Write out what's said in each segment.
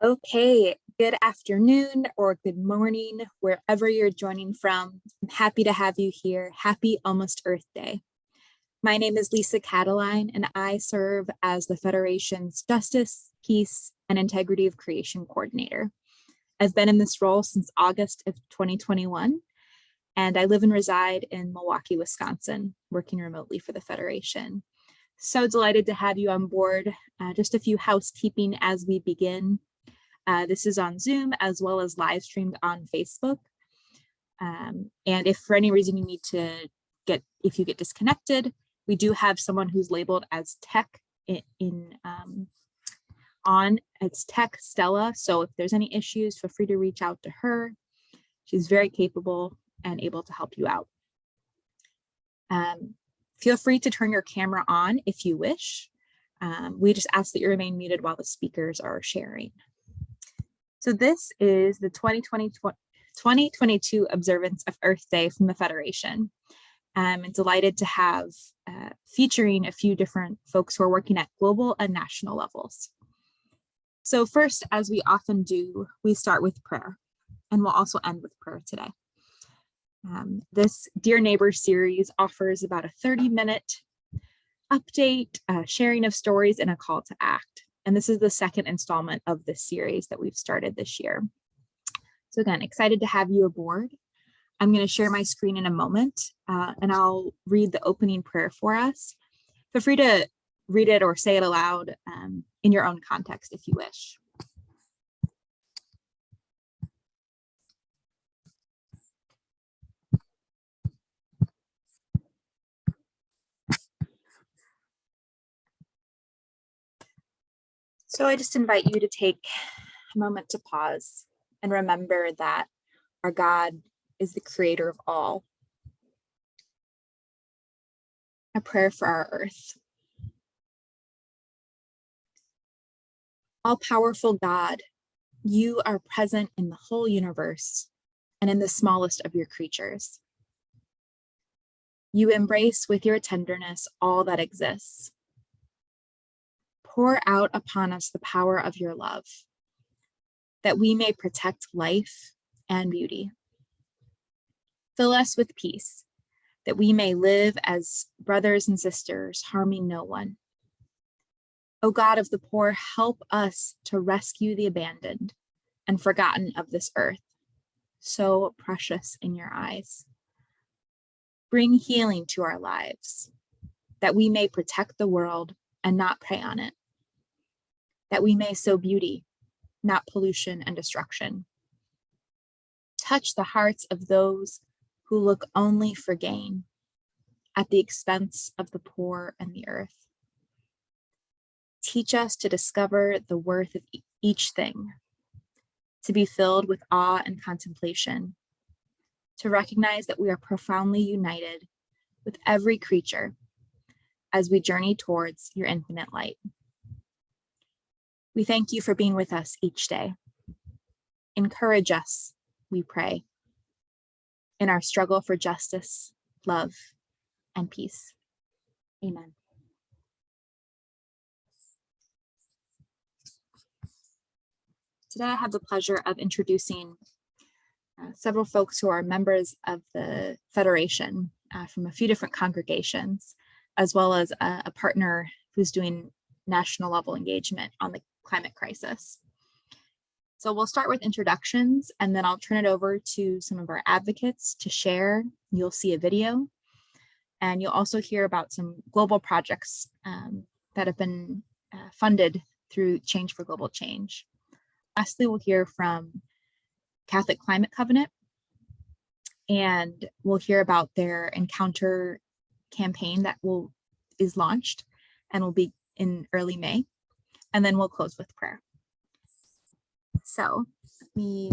Okay, good afternoon or good morning, wherever you're joining from. I'm happy to have you here. Happy Almost Earth Day. My name is Lisa Cataline, and I serve as the Federation's Justice, Peace, and Integrity of Creation Coordinator. I've been in this role since August of 2021, and I live and reside in Milwaukee, Wisconsin, working remotely for the Federation. So delighted to have you on board. Just a few housekeeping as we begin. This is on Zoom as well as live streamed on Facebook. And if for any reason you need to if you get disconnected, we do have someone who's labeled as tech it's Tech Stella. So if there's any issues, feel free to reach out to her. She's very capable and able to help you out. Feel free to turn your camera on if you wish. We just ask that you remain muted while the speakers are sharing. So this is the 2022 observance of Earth Day from the Federation. I'm delighted to have featuring a few different folks who are working at global and national levels. So first, as we often do, we start with prayer, and we'll also end with prayer today. This Dear Neighbor series offers about a 30-minute update, sharing of stories, and a call to act. And this is the second installment of this series that we've started this year. So again, excited to have you aboard. I'm going to share my screen in a moment, and I'll read the opening prayer for us. Feel free to read it or say it aloud in your own context if you wish. So I just invite you to take a moment to pause and remember that our God is the creator of all. A prayer for our earth. All-powerful God, you are present in the whole universe and in the smallest of your creatures. You embrace with your tenderness all that exists. Pour out upon us the power of your love, that we may protect life and beauty. Fill us with peace, that we may live as brothers and sisters, harming no one. O God of the poor, help us to rescue the abandoned and forgotten of this earth, so precious in your eyes. Bring healing to our lives, that we may protect the world and not prey on it, that we may sow beauty, not pollution and destruction. Touch the hearts of those who look only for gain at the expense of the poor and the earth. Teach us to discover the worth of each thing, to be filled with awe and contemplation, to recognize that we are profoundly united with every creature as we journey towards your infinite light. We thank you for being with us each day. Encourage us, we pray, in our struggle for justice, love, and peace. Amen. Today I have the pleasure of introducing several folks who are members of the Federation from a few different congregations, as well as a partner who's doing national level engagement on the climate crisis. So we'll start with introductions, and then I'll turn it over to some of our advocates to share. You'll see a video, and you'll also hear about some global projects that have been funded through Change for Global Change. Lastly, we'll hear from Catholic Climate Covenant, and we'll hear about their Encounter campaign that is launched and will be in early May, and then we'll close with prayer. So let me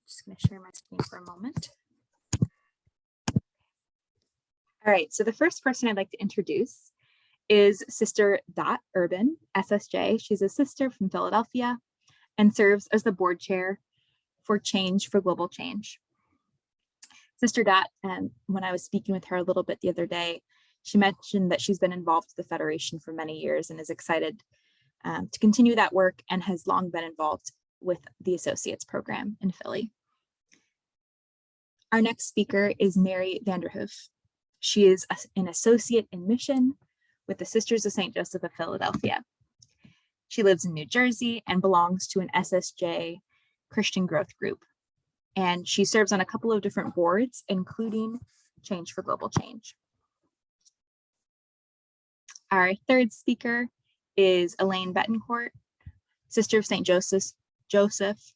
just going to share my screen for a moment. All right, so the first person I'd like to introduce is Sister Dot Urban, SSJ. She's a sister from Philadelphia and serves as the board chair for Change for Global Change. Sister Dot, when I was speaking with her a little bit the other day, she mentioned that she's been involved with the Federation for many years and is excited to continue that work and has long been involved with the Associates program in Philly. Our next speaker is Mary Vanderhoof. She is an associate in mission with the Sisters of St. Joseph of Philadelphia. She lives in New Jersey and belongs to an SSJ Christian growth group. And she serves on a couple of different boards, including Change for Global Change. Our third speaker is Elaine Betancourt, Sister of St. Joseph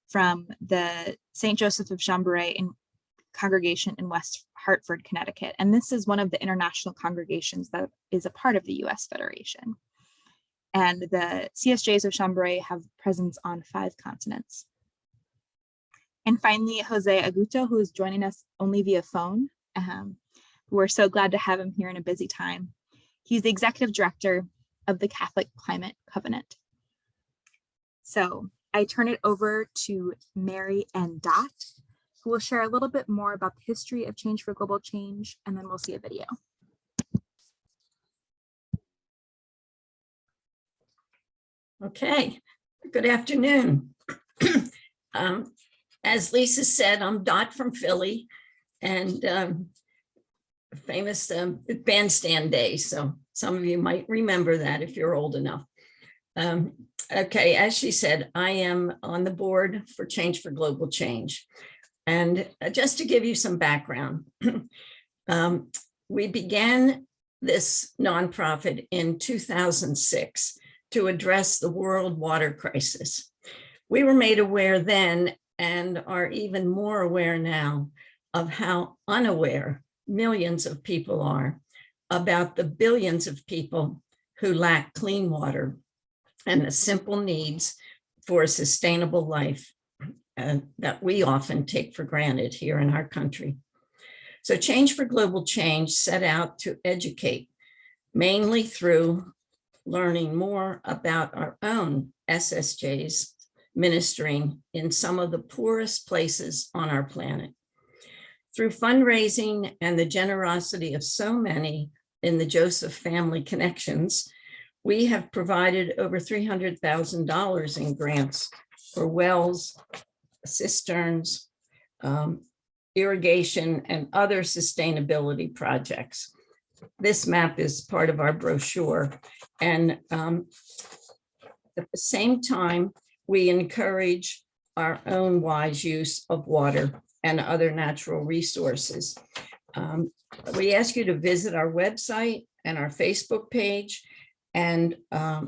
from the St. Joseph of Chambéry congregation in West Hartford, Connecticut. And this is one of the international congregations that is a part of the U.S. Federation. And the CSJs of Chambéry have presence on 5 continents. And finally, Jose Aguto, who is joining us only via phone. We're so glad to have him here in a busy time. He's the executive director of the Catholic Climate Covenant. So I turn it over to Mary and Dot, who will share a little bit more about the history of Change for Global Change, and then we'll see a video. Okay, good afternoon. As Lisa said, I'm Dot from Philly, and famous bandstand day. So some of you might remember that if you're old enough. Okay, as she said, I am on the board for Change for Global Change. And just to give you some background, we began this nonprofit in 2006 to address the world water crisis. We were made aware then and are even more aware now of how unaware millions of people are about the billions of people who lack clean water and the simple needs for a sustainable life that we often take for granted here in our country. So Change for Global Change set out to educate, mainly through learning more about our own SSJs ministering in some of the poorest places on our planet. Through fundraising and the generosity of so many in the Joseph family connections, we have provided over $300,000 in grants for wells, cisterns, irrigation, and other sustainability projects. This map is part of our brochure. And at the same time, we encourage our own wise use of water and other natural resources. We ask you to visit our website and our Facebook page. And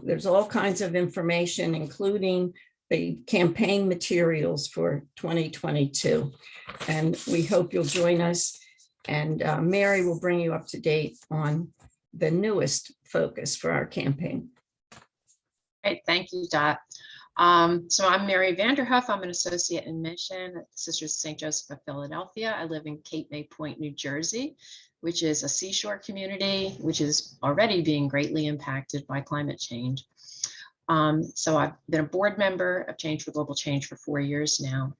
there's all kinds of information, including the campaign materials for 2022. And we hope you'll join us. And Mary will bring you up to date on the newest focus for our campaign. Great, thank you, Dot. So I'm Mary Vanderhoof. I'm an associate in mission at the Sisters of St. Joseph of Philadelphia. I live in Cape May Point, New Jersey, which is a seashore community, which is already being greatly impacted by climate change. So I've been a board member of Change for Global Change for 4 years now.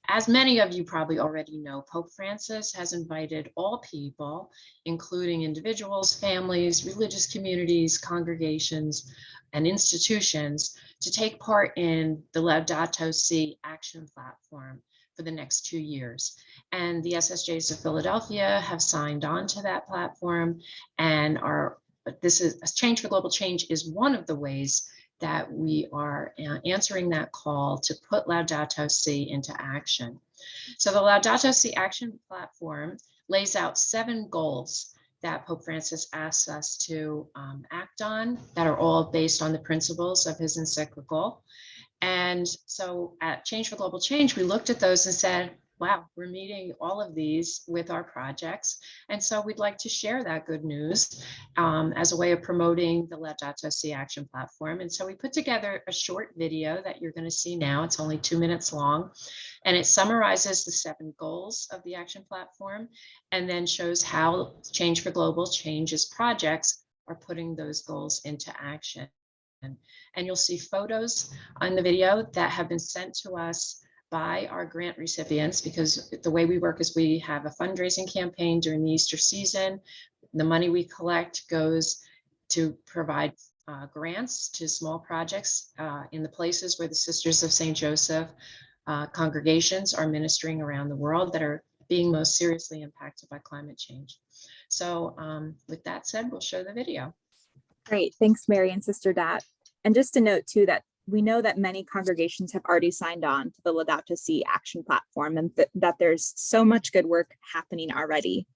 As many of you probably already know, Pope Francis has invited all people, including individuals, families, religious communities, congregations, and institutions, to take part in the Laudato Si action platform for the next 2 years. And the SSJs of Philadelphia have signed on to that platform, and Change for Global Change is one of the ways that we are answering that call to put Laudato Si into action. So the Laudato Si action platform lays out 7 goals that Pope Francis asks us to act on, that are all based on the principles of his encyclical. And so at Change for Global Change, we looked at those and said, wow, we're meeting all of these with our projects. And so we'd like to share that good news as a way of promoting the Laudato Si action platform. And so we put together a short video that you're going to see now. It's only 2 minutes long, and it summarizes the 7 goals of the action platform, and then shows how Change for Global Change's projects are putting those goals into action. And you'll see photos on the video that have been sent to us by our grant recipients, because the way we work is we have a fundraising campaign during the Easter season. The money we collect goes to provide grants to small projects in the places where the Sisters of St. Joseph congregations are ministering around the world that are being most seriously impacted by climate change. So with that said, we'll show the video. Great, thanks, Mary and Sister Dot. And just to note too that we know that many congregations have already signed on to the Laudato Si action platform, and that there's so much good work happening already.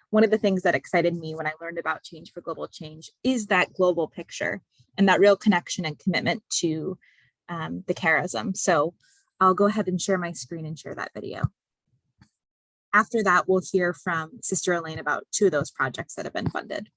One of the things that excited me when I learned about Change for Global Change is that global picture and that real connection and commitment to the charism. So I'll go ahead and share my screen and share that video. After that, we'll hear from Sister Elaine about 2 of those projects that have been funded.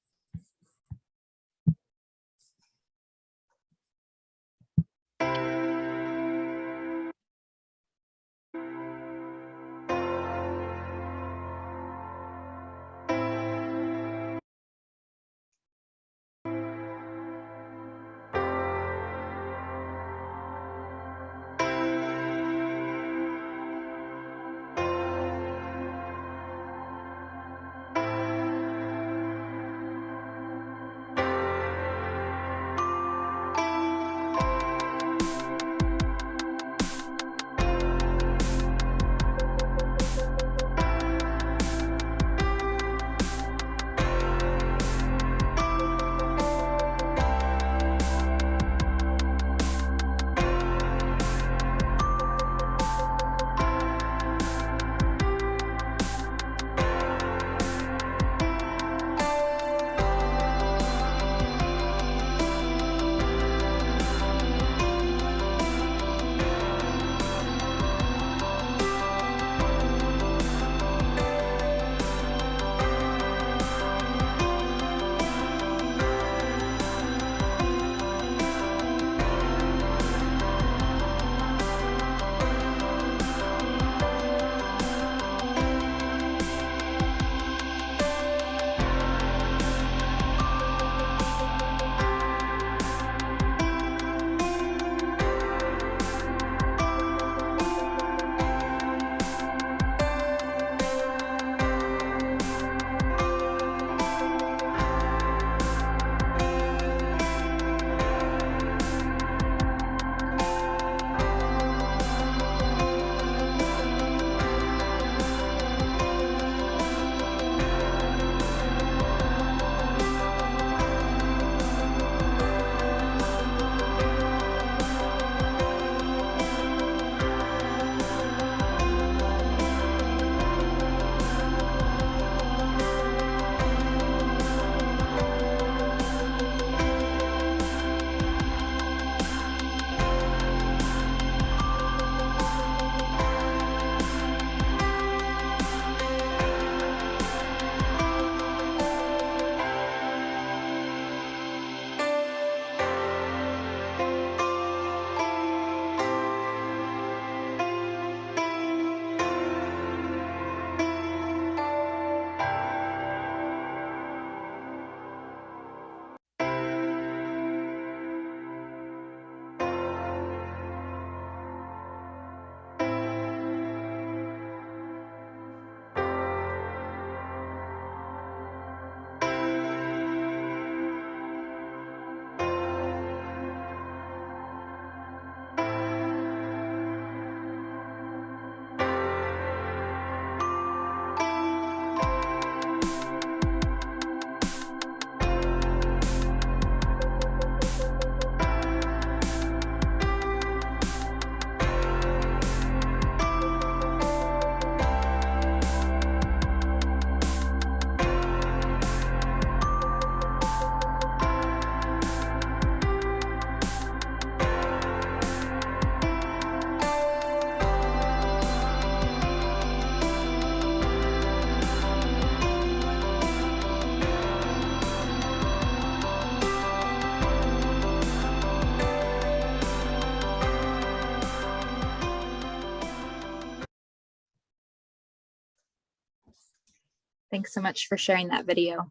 Thanks so much for sharing that video,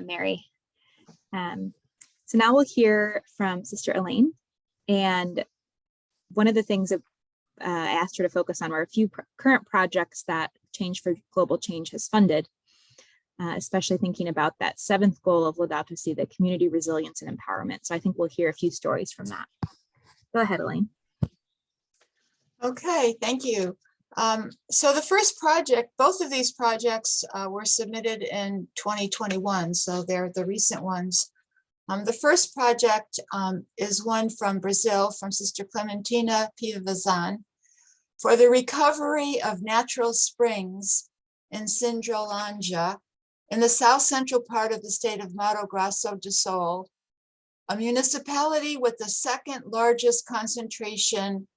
Mary. So now we'll hear from Sister Elaine. And one of the things that I asked her to focus on were a few current projects that Change for Global Change has funded. especially thinking about that seventh goal of Laudato Si, the community resilience and empowerment. So I think we'll hear a few stories from that. Go ahead, Elaine. Okay, thank you. So the first project, both of these projects were submitted in 2021, so they're the recent ones. The first project is one from Brazil, from Sister Clementina Pivazan, for the recovery of natural springs in Sindrolândia, in the south central part of the state of Mato Grosso do Sul, a municipality with the second largest concentration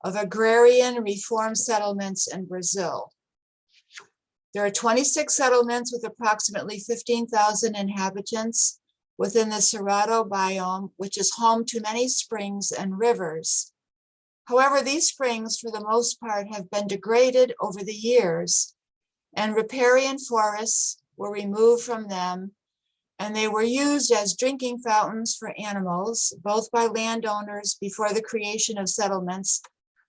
of agrarian reform settlements in Brazil. There are 26 settlements with approximately 15,000 inhabitants within the Cerrado biome, which is home to many springs and rivers. However, these springs, for the most part, have been degraded over the years, and riparian forests were removed from them, and they were used as drinking fountains for animals, both by landowners before the creation of settlements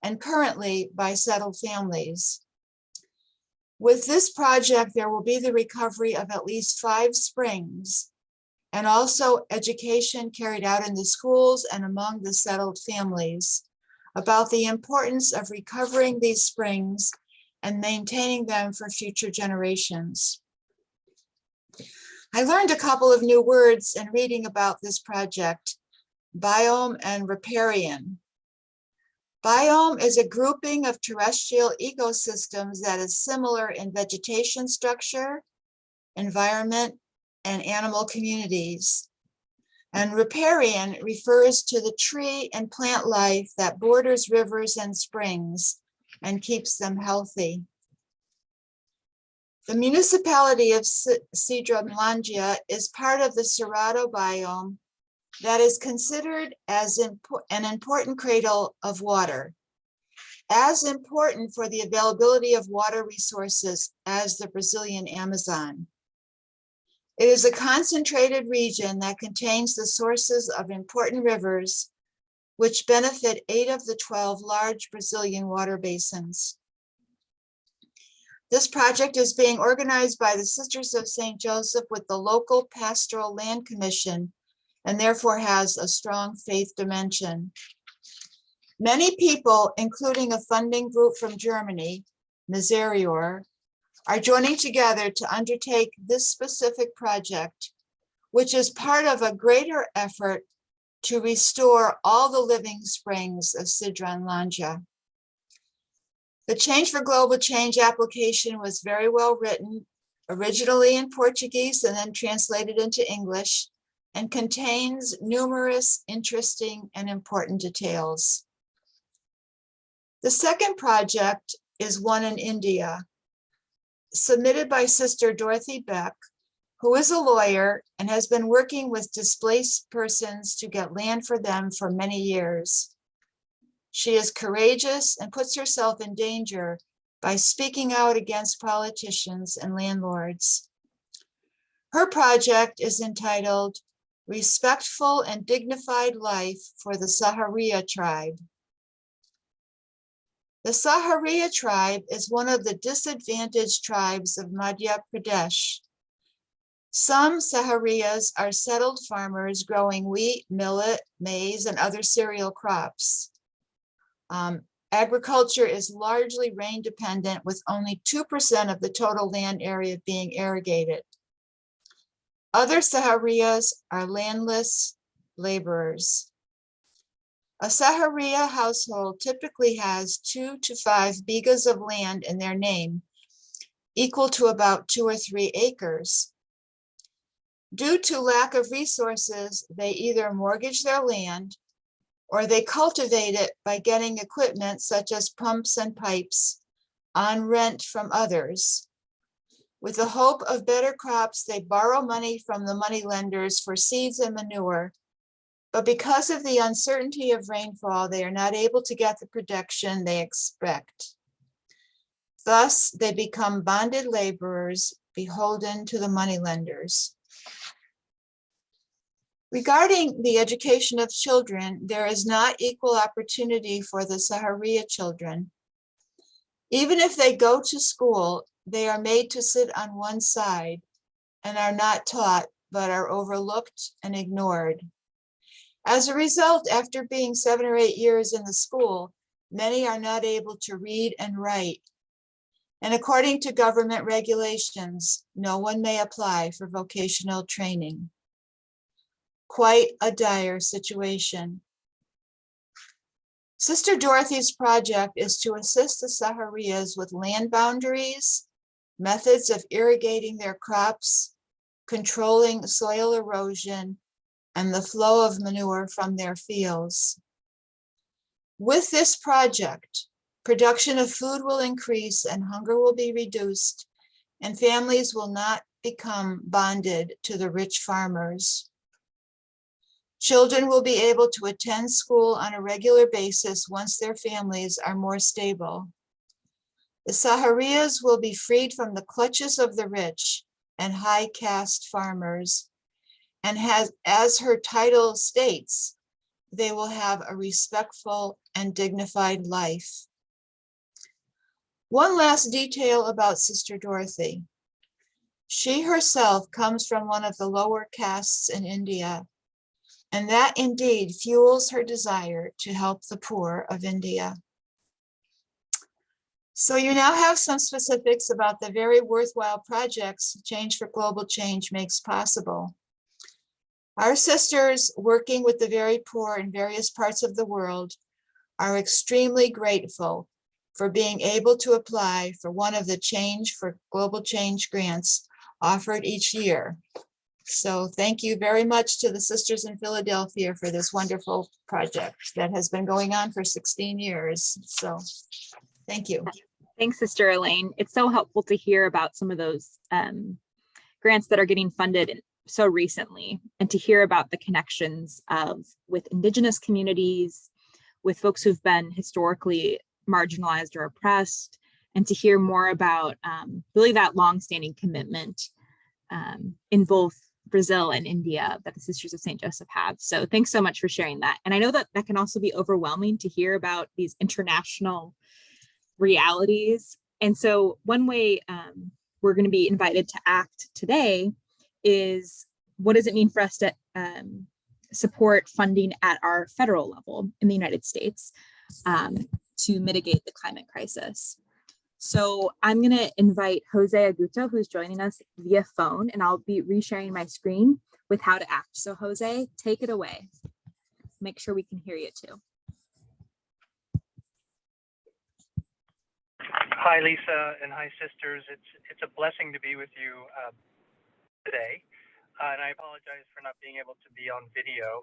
and currently by settled families. With this project, there will be the recovery of at least 5 springs, and also education carried out in the schools and among the settled families about the importance of recovering these springs and maintaining them for future generations. I learned a couple of new words in reading about this project: biome and riparian. Biome is a grouping of terrestrial ecosystems that is similar in vegetation structure, environment, and animal communities. And riparian refers to the tree and plant life that borders rivers and springs and keeps them healthy. The municipality of Sindrolândia is part of the Cerrado biome that is considered as an important cradle of water, as important for the availability of water resources as the Brazilian Amazon. It is a concentrated region that contains the sources of important rivers, which benefit 8 of the 12 large Brazilian water basins. This project is being organized by the Sisters of St. Joseph with the local Pastoral Land Commission, and therefore has a strong faith dimension. Many people, including a funding group from Germany, Miserior, are joining together to undertake this specific project, which is part of a greater effort to restore all the living springs of Sindrolândia. The Change for Global Change application was very well written, originally in Portuguese and then translated into English, and contains numerous interesting and important details. The second project is one in India, submitted by Sister Dorothy Beck, who is a lawyer and has been working with displaced persons to get land for them for many years. She is courageous and puts herself in danger by speaking out against politicians and landlords. Her project is entitled Respectful and Dignified Life for the Saharia Tribe. The Saharia tribe is one of the disadvantaged tribes of Madhya Pradesh. Some Saharias are settled farmers growing wheat, millet, maize, and other cereal crops. Agriculture is largely rain dependent, with only 2% of the total land area being irrigated. Other Saharias are landless laborers. A Saharia household typically has 2 to 5 bigas of land in their name, equal to about 2 or 3 acres. Due to lack of resources, they either mortgage their land or they cultivate it by getting equipment such as pumps and pipes on rent from others. With the hope of better crops, they borrow money from the moneylenders for seeds and manure, but because of the uncertainty of rainfall, they are not able to get the production they expect. Thus, they become bonded laborers, beholden to the moneylenders. Regarding the education of children, there is not equal opportunity for the Saharia children. Even if they go to school, they are made to sit on one side, and are not taught, but are overlooked and ignored. As a result, after being 7 or 8 years in the school, many are not able to read and write. And according to government regulations, no one may apply for vocational training. Quite a dire situation. Sister Dorothy's project is to assist the Saharias with land boundaries, methods of irrigating their crops, controlling soil erosion, and the flow of manure from their fields. With this project, production of food will increase and hunger will be reduced, and families will not become bonded to the rich farmers. Children will be able to attend school on a regular basis once their families are more stable. The Saharias will be freed from the clutches of the rich and high caste farmers, and as her title states, they will have a respectful and dignified life. One last detail about Sister Dorothy. She herself comes from one of the lower castes in India, and that indeed fuels her desire to help the poor of India. So you now have some specifics about the very worthwhile projects Change for Global Change makes possible. Our sisters working with the very poor in various parts of the world are extremely grateful for being able to apply for one of the Change for Global Change grants offered each year. So thank you very much to the sisters in Philadelphia for this wonderful project that has been going on for 16 years. So thank you. Thanks, Sister Elaine. It's so helpful to hear about some of those grants that are getting funded so recently, and to hear about the connections with Indigenous communities, with folks who've been historically marginalized or oppressed, and to hear more about really that longstanding commitment in both Brazil and India that the Sisters of St. Joseph have. So thanks so much for sharing that. And I know that that can also be overwhelming to hear about these international realities. And so one way we're going to be invited to act today is, what does it mean for us to support funding at our federal level in the United States to mitigate the climate crisis? So I'm going to invite Jose Aguto, who's joining us via phone, and I'll be resharing my screen with how to act. So Jose, take it away. Make sure we can hear you too. Hi, Lisa, and hi, sisters. It's a blessing to be with you today, and I apologize for not being able to be on video.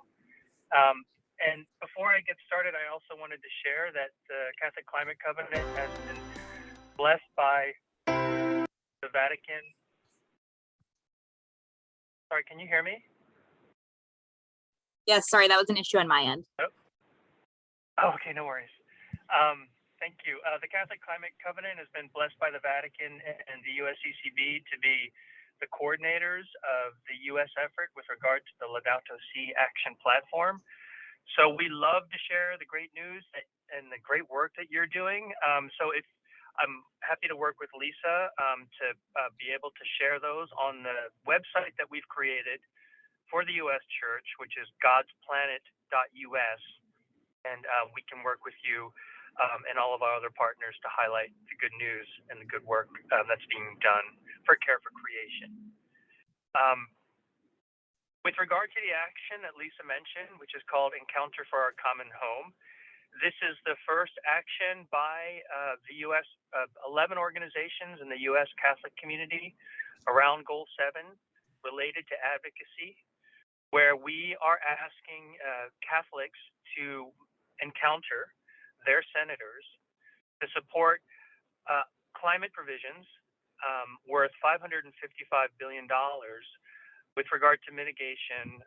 And before I get started, I also wanted to share that the Catholic Climate Covenant has been blessed by the Vatican. Sorry, can you hear me? Yes, sorry, that was an issue on my end. Oh, okay, no worries. Thank you. The Catholic Climate Covenant has been blessed by the Vatican and the USCCB to be the coordinators of the U.S. effort with regard to the Laudato Si Action Platform. So we love to share the great news and the great work that you're doing. So if I'm happy to work with Lisa to be able to share those on the website that we've created for the U.S. Church, which is godsplanet.us. And we can work with you and all of our other partners to highlight the good news and the good work that's being done for Care for Creation. With regard to the action that Lisa mentioned, which is called Encounter for Our Common Home, this is the first action by the U.S. 11 organizations in the U.S. Catholic community around Goal 7 related to advocacy, where we are asking Catholics to encounter their senators to support climate provisions worth $555 billion with regard to mitigation,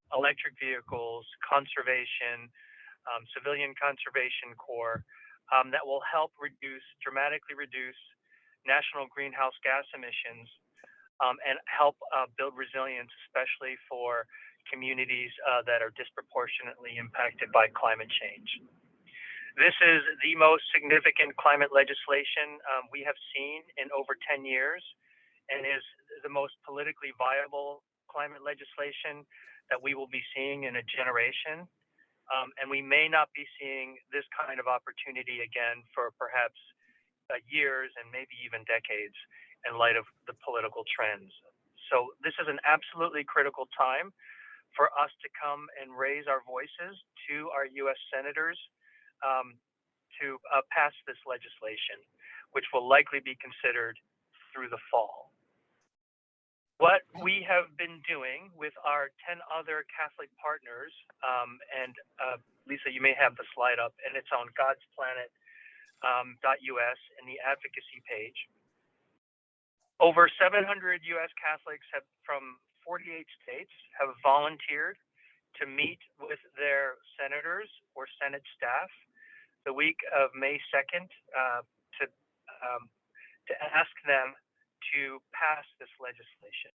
electric vehicles, conservation, civilian conservation corps that will help dramatically reduce national greenhouse gas emissions and help build resilience, especially for communities that are disproportionately impacted by climate change. This is the most significant climate legislation we have seen in over 10 years, and is the most politically viable climate legislation that we will be seeing in a generation. And we may not be seeing this kind of opportunity again for perhaps years and maybe even decades in light of the political trends. So this is an absolutely critical time for us to come and raise our voices to our U.S. senators to pass this legislation, which will likely be considered through the fall. What we have been doing with our 10 other Catholic partners, and Lisa, you may have the slide up, and it's on godsplanet.us and the advocacy page. Over 700 U.S. Catholics from 48 states have volunteered to meet with their senators or Senate staff the week of May 2nd to ask them to pass this legislation.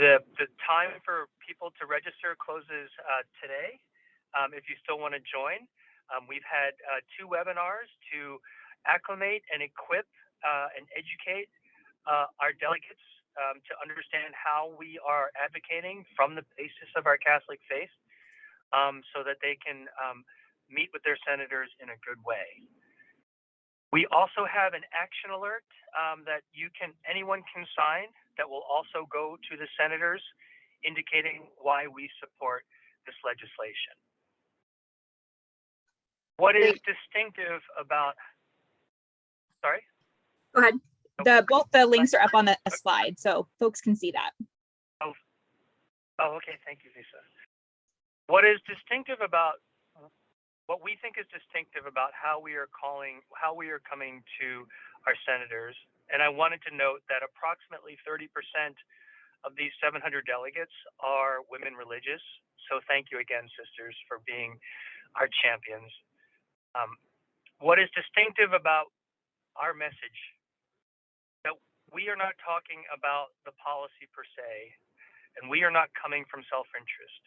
The time for people to register closes today. If you still want to join, we've had 2 webinars to acclimate and equip and educate our delegates to understand how we are advocating from the basis of our Catholic faith, so that they can meet with their senators in a good way. We also have an action alert that anyone can sign that will also go to the senators, indicating why we support this legislation. What is distinctive about? Sorry. Go ahead. Both the links are up on a slide, so folks can see that. Oh, okay. Thank you, Lisa. What is distinctive about what we think is distinctive about how we are coming to our senators, and I wanted to note that approximately 30% of these 700 delegates are women religious. So thank you again, sisters, for being our champions. What is distinctive about our message? That we are not talking about the policy per se, and we are not coming from self-interest.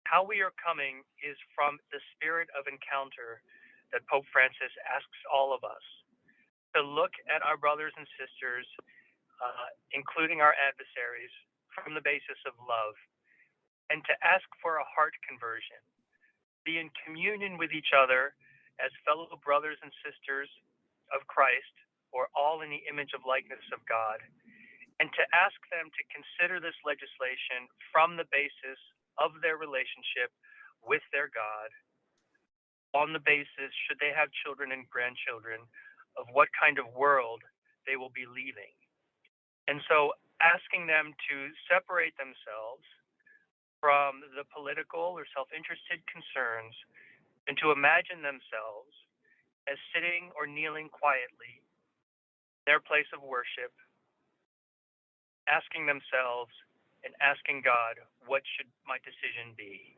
How we are coming is from the spirit of encounter that Pope Francis asks all of us to look at our brothers and sisters, including our adversaries, from the basis of love, and to ask for a heart conversion, be in communion with each other as fellow brothers and sisters of Christ, or all in the image of likeness of God, and to ask them to consider this legislation from the basis of their relationship with their God, on the basis, should they have children and grandchildren, of what kind of world they will be leaving. And so asking them to separate themselves from the political or self-interested concerns and to imagine themselves as sitting or kneeling quietly in their place of worship, asking themselves and asking God, what should my decision be?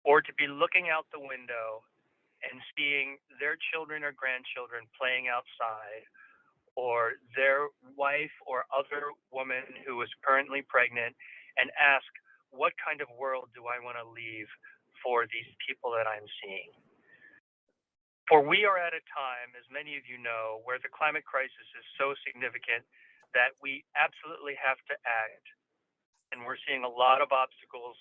Or to be looking out the window and seeing their children or grandchildren playing outside, or their wife or other woman who is currently pregnant, and ask, what kind of world do I want to leave for these people that I'm seeing? For we are at a time, as many of you know, where the climate crisis is so significant that we absolutely have to act. And we're seeing a lot of obstacles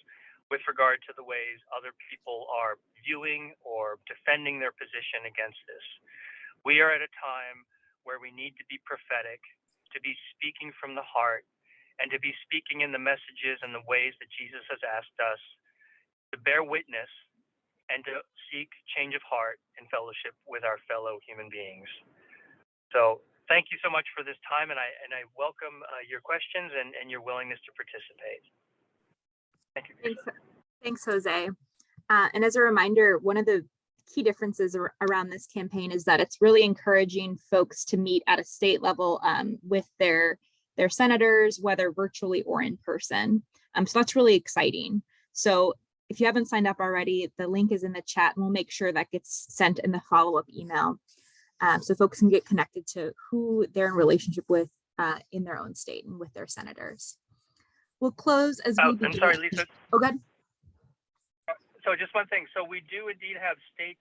with regard to the ways other people are viewing or defending their position against this. We are at a time where we need to be prophetic, to be speaking from the heart, and to be speaking in the messages and the ways that Jesus has asked us to bear witness and to seek change of heart and fellowship with our fellow human beings. So thank you so much for this time, and I welcome your questions and your willingness to participate. Thank you. Thanks, Jose. And as a reminder, one of the key differences around this campaign is that it's really encouraging folks to meet at a state level with their senators, whether virtually or in person. So that's really exciting. So if you haven't signed up already, the link is in the chat, and we'll make sure that gets sent in the follow-up email. So folks can get connected to who they're in relationship with in their own state and with their senators. We'll close as we begin. I'm sorry, Lisa. Oh, good. So just one thing. So we do indeed have state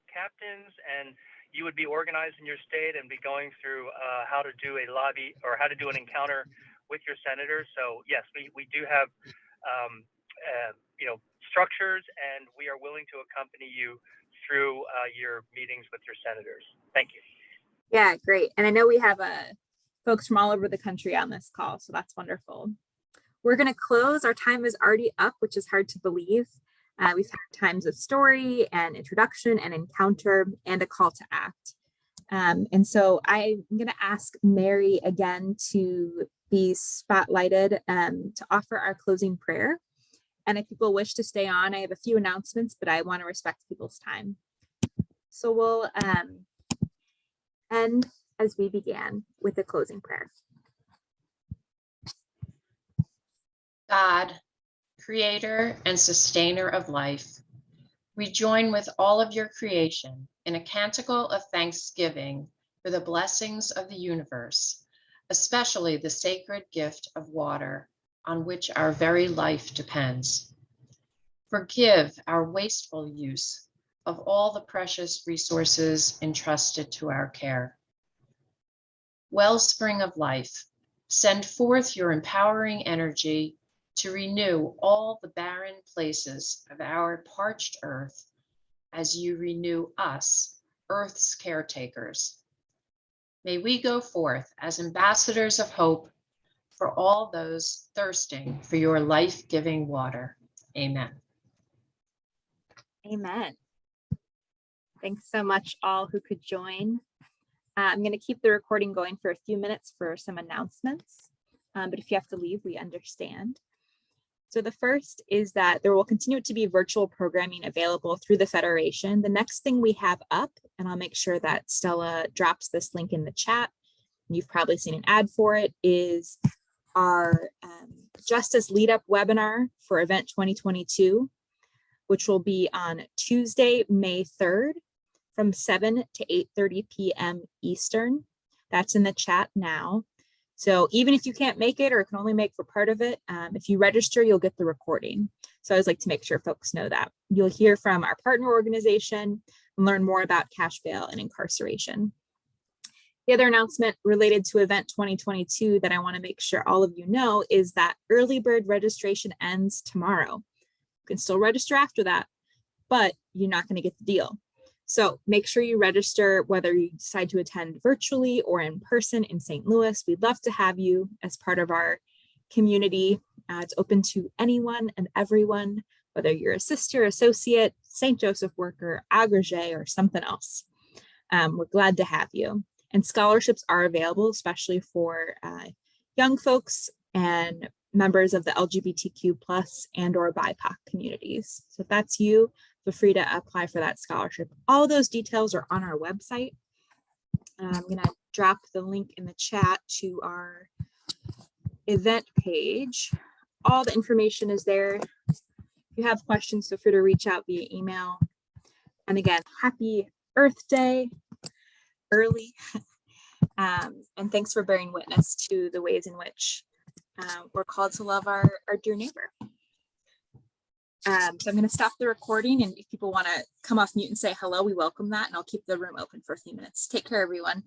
captains and you would be organized in your state and be going through how to do a lobby or how to do an encounter with your senators. So yes, we do have structures, and we are willing to accompany you through your meetings with your senators. Thank you. Yeah, great. And I know we have folks from all over the country on this call, so that's wonderful. We're going to close. Our time is already up, which is hard to believe. We've had times of story and introduction and encounter and a call to act. And so I'm going to ask Mary again to be spotlighted to offer our closing prayer. And if people wish to stay on, I have a few announcements, but I want to respect people's time. So we'll end as we began with a closing prayer. God, creator and sustainer of life, we join with all of your creation in a canticle of thanksgiving for the blessings of the universe, especially the sacred gift of water on which our very life depends. Forgive our wasteful use of all the precious resources entrusted to our care. Wellspring of life, send forth your empowering energy to renew all the barren places of our parched earth as you renew us, Earth's caretakers. May we go forth as ambassadors of hope for all those thirsting for your life-giving water. Amen. Amen. Thanks so much all who could join. I'm going to keep the recording going for a few minutes for some announcements, but if you have to leave, we understand. So the first is that there will continue to be virtual programming available through the Federation. The next thing we have up, and I'll make sure that Stella drops this link in the chat, you've probably seen an ad for it, is our Justice Lead Up webinar for Event 2022, which will be on Tuesday, May 3rd from 7 to 8:30 p.m. Eastern. That's in the chat now. So even if you can't make it or can only make for part of it, if you register, you'll get the recording. So I always like to make sure folks know that. You'll hear from our partner organization and learn more about cash bail and incarceration. The other announcement related to Event 2022 that I want to make sure all of you know is that early bird registration ends tomorrow. You can still register after that, but you're not going to get the deal. So make sure you register whether you decide to attend virtually or in person in St. Louis. We'd love to have you as part of our community. It's open to anyone and everyone, whether you're a sister, associate, St. Joseph worker, agrégé, or something else. We're glad to have you. And scholarships are available, especially for young folks and members of the LGBTQ+ and or BIPOC communities. So if that's you, feel free to apply for that scholarship. All those details are on our website. I'm going to drop the link in the chat to our event page. All the information is there. If you have questions, feel free to reach out via email. And again, happy Earth Day early. And thanks for bearing witness to the ways in which we're called to love our dear neighbor. So I'm going to stop the recording, and if people want to come off mute and say hello, we welcome that, and I'll keep the room open for a few minutes. Take care, everyone.